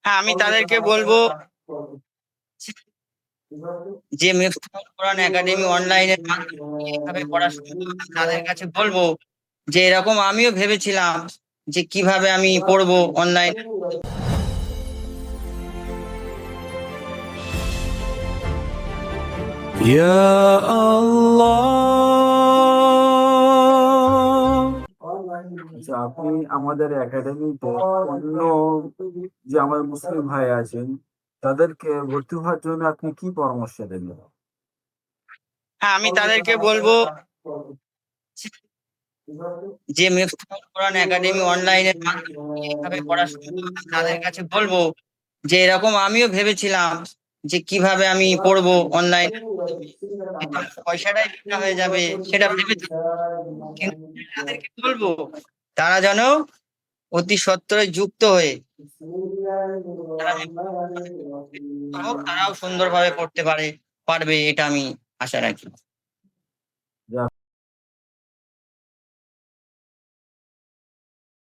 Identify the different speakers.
Speaker 1: হ্যাঁ, আমি তাদেরকে বলবো যে মিফতাহুল কোরআন একাডেমি অনলাইনের মাধ্যমে কিভাবে পড়াশোনা করবে, তাদের কাছে বলবো যে এরকম আমিও ভেবেছিলাম যে কিভাবে আমি পড়বো অনলাইনে।
Speaker 2: Ya Allah.
Speaker 3: আচ্ছা, আপনি আমাদের একাডেমিতে অন্য যে আমার মুসলিম ভাই আছেন তাদেরকে ভর্তি হওয়ার জন্য আপনি কি পরামর্শ দেবেন?
Speaker 1: হ্যাঁ, আমি তাদেরকে বলবো যে মিফতাহুল কোরআন একাডেমি অনলাইনের মাধ্যমে কিভাবে পড়াশোনা করবে, তাদের কাছে বলবো যে এরকম আমিও ভেবেছিলাম যে কিভাবে আমি পড়বো অনলাইন, পয়সাটাই বৃথা হয়ে যাবে সেটা ভেবেছি। কিন্তু তাদেরকে বলবো তারা যেন অতি সত্বরে যুক্ত হয়ে তারা যেন হোক, তারাও সুন্দরভাবে পড়তে পারবে, এটা আমি আশা রাখি।